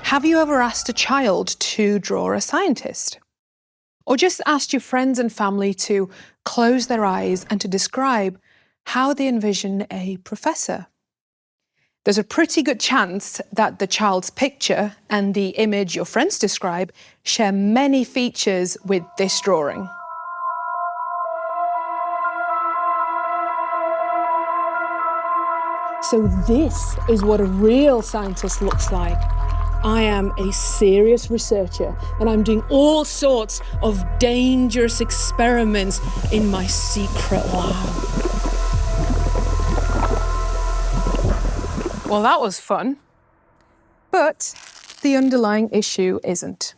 Have you ever asked a child to draw a scientist? Or just asked your friends and family to close their eyes and to describe how they envision a professor? There's a pretty good chance that the child's picture and the image your friends describe share many features with this drawing. So this is what a real scientist looks like. I am a serious researcher and I'm doing all sorts of dangerous experiments in my secret lab. Well, that was fun. But the underlying issue isn't.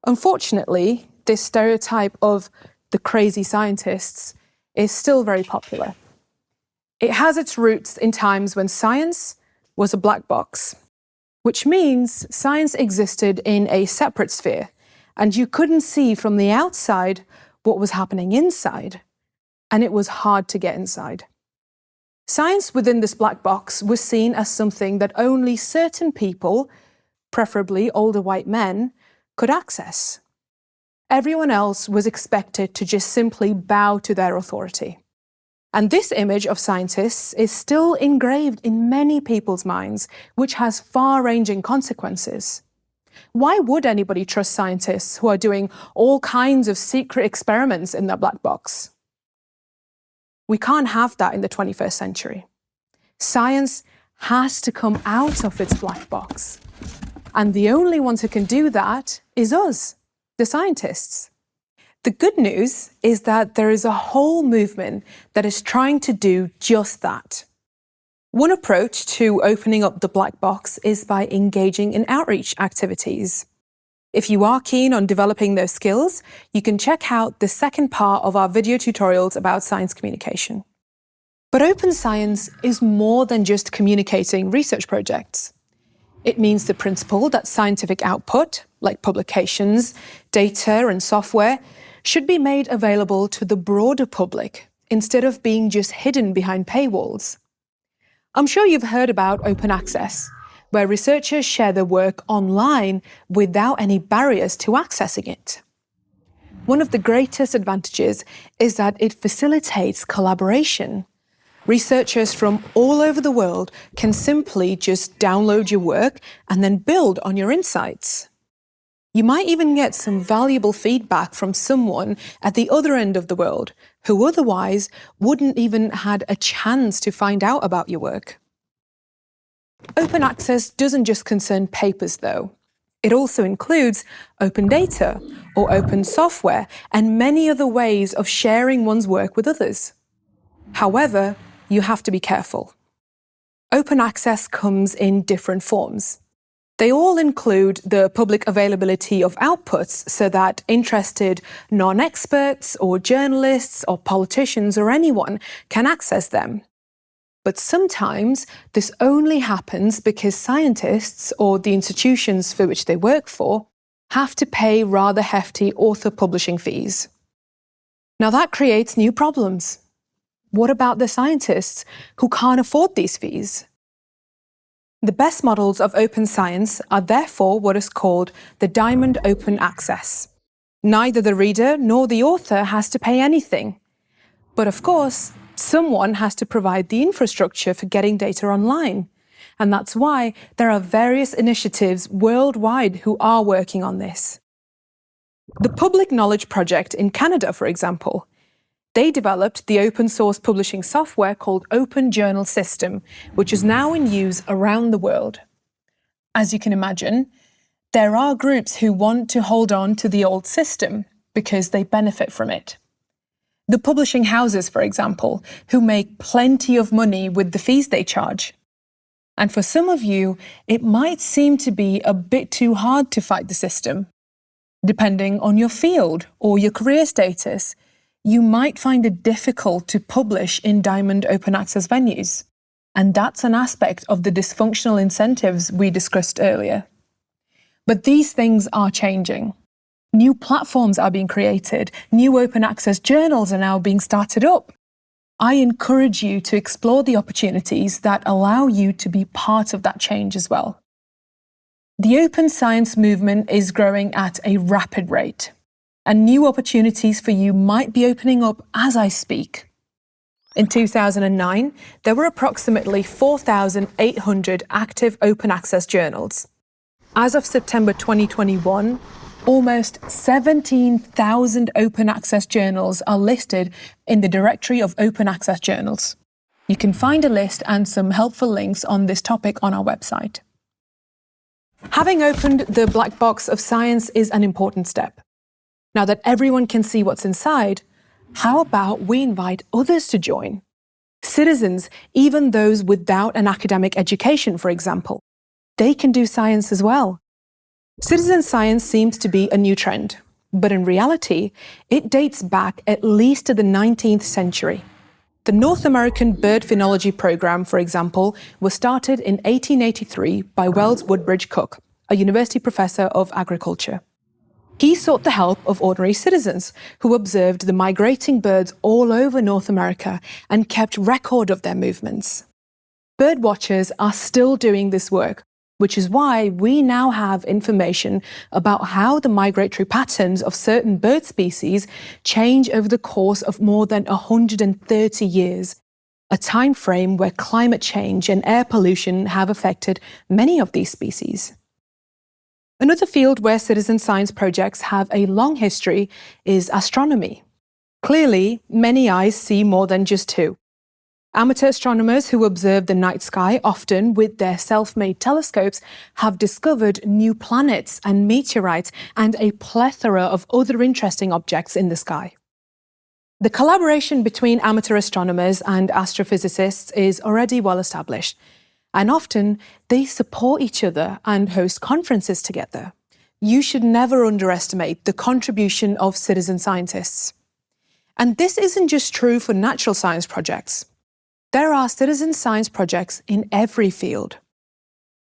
Unfortunately, this stereotype of the crazy scientists is still very popular. It has its roots in times when science was a black box, which means science existed in a separate sphere, and you couldn't see from the outside what was happening inside, and it was hard to get inside. Science within this black box was seen as something that only certain people, preferably older white men, could access. Everyone else was expected to just simply bow to their authority. And this image of scientists is still engraved in many people's minds, which has far-ranging consequences. Why would anybody trust scientists who are doing all kinds of secret experiments in their black box? We can't have that in the 21st century. Science has to come out of its black box. And the only ones who can do that is us, the scientists. The good news is that there is a whole movement that is trying to do just that. One approach to opening up the black box is by engaging in outreach activities. If you are keen on developing those skills, you can check out the second part of our video tutorials about science communication. But open science is more than just communicating research projects. It means the principle that scientific output, like publications, data, and software, should be made available to the broader public instead of being just hidden behind paywalls. I'm sure you've heard about open access, where researchers share their work online without any barriers to accessing it. One of the greatest advantages is that it facilitates collaboration. Researchers from all over the world can simply just download your work and then build on your insights. You might even get some valuable feedback from someone at the other end of the world who otherwise wouldn't even had a chance to find out about your work. Open access doesn't just concern papers, though. It also includes open data or open software and many other ways of sharing one's work with others. However, you have to be careful. Open access comes in different forms. They all include the public availability of outputs so that interested non-experts or journalists or politicians or anyone can access them. But sometimes this only happens because scientists or the institutions for which they work for have to pay rather hefty author publishing fees. Now that creates new problems. What about the scientists who can't afford these fees? The best models of open science are therefore what is called the diamond open access. Neither the reader nor the author has to pay anything. But of course, someone has to provide the infrastructure for getting data online. And that's why there are various initiatives worldwide who are working on this. The Public Knowledge Project in Canada, for example, they developed the open source publishing software called Open Journal System, which is now in use around the world. As you can imagine, there are groups who want to hold on to the old system because they benefit from it. The publishing houses, for example, who make plenty of money with the fees they charge. And for some of you, it might seem to be a bit too hard to fight the system. Depending on your field or your career status, you might find it difficult to publish in Diamond open access venues. And that's an aspect of the dysfunctional incentives we discussed earlier. But these things are changing. New platforms are being created. New open access journals are now being started up. I encourage you to explore the opportunities that allow you to be part of that change as well. The open science movement is growing at a rapid rate, and new opportunities for you might be opening up as I speak. In 2009, there were approximately 4,800 active open access journals. As of September 2021, almost 17,000 open access journals are listed in the directory of open access journals. You can find a list and some helpful links on this topic on our website. Having opened the black box of science is an important step. Now that everyone can see what's inside, how about we invite others to join? Citizens, even those without an academic education, for example. They can do science as well. Citizen science seems to be a new trend, but in reality, it dates back at least to the 19th century. The North American Bird Phenology Program, for example, was started in 1883 by Wells Woodbridge Cooke, a university professor of agriculture. He sought the help of ordinary citizens who observed the migrating birds all over North America and kept record of their movements. Bird watchers are still doing this work, which is why we now have information about how the migratory patterns of certain bird species change over the course of more than 130 years, a time frame where climate change and air pollution have affected many of these species. Another field where citizen science projects have a long history is astronomy. Clearly, many eyes see more than just two. Amateur astronomers who observe the night sky, often with their self-made telescopes, have discovered new planets and meteorites and a plethora of other interesting objects in the sky. The collaboration between amateur astronomers and astrophysicists is already well established, and often they support each other and host conferences together. You should never underestimate the contribution of citizen scientists. And this isn't just true for natural science projects. There are citizen science projects in every field.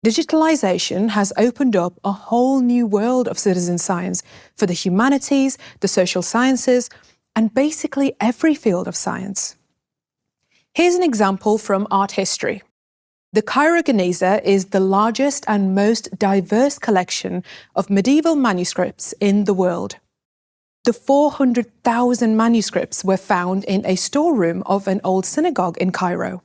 Digitalization has opened up a whole new world of citizen science for the humanities, the social sciences, and basically every field of science. Here's an example from art history. The Cairo Geniza is the largest and most diverse collection of medieval manuscripts in the world. The 400,000 manuscripts were found in a storeroom of an old synagogue in Cairo.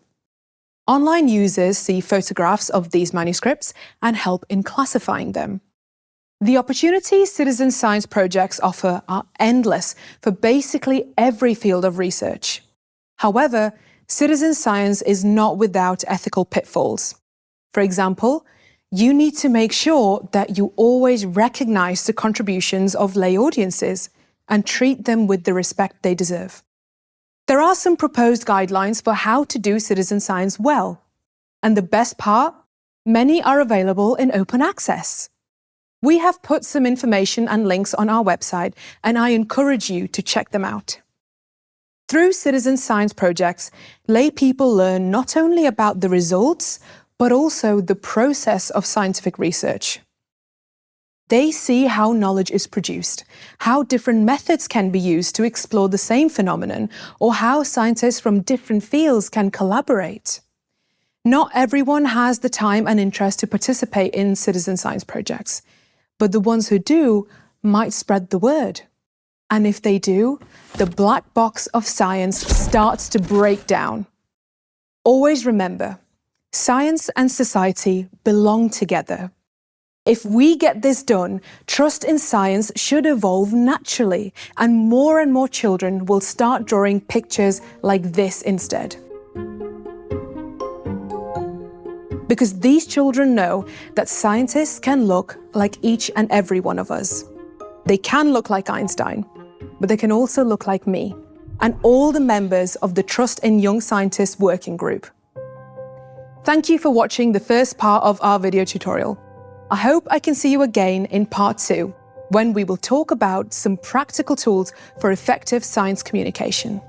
Online users see photographs of these manuscripts and help in classifying them. The opportunities citizen science projects offer are endless for basically every field of research. However, citizen science is not without ethical pitfalls. For example, you need to make sure that you always recognize the contributions of lay audiences and treat them with the respect they deserve. There are some proposed guidelines for how to do citizen science well. And the best part, many are available in open access. We have put some information and links on our website, and I encourage you to check them out. Through citizen science projects, lay people learn not only about the results, but also the process of scientific research. They see how knowledge is produced, how different methods can be used to explore the same phenomenon, or how scientists from different fields can collaborate. Not everyone has the time and interest to participate in citizen science projects, but the ones who do might spread the word. And if they do, the black box of science starts to break down. Always remember, science and society belong together. If we get this done, trust in science should evolve naturally, and more children will start drawing pictures like this instead. Because these children know that scientists can look like each and every one of us. They can look like Einstein, but they can also look like me and all the members of the Trust in Young Scientists Working Group. Thank you for watching the first part of our video tutorial. I hope I can see you again in part 2, when we will talk about some practical tools for effective science communication.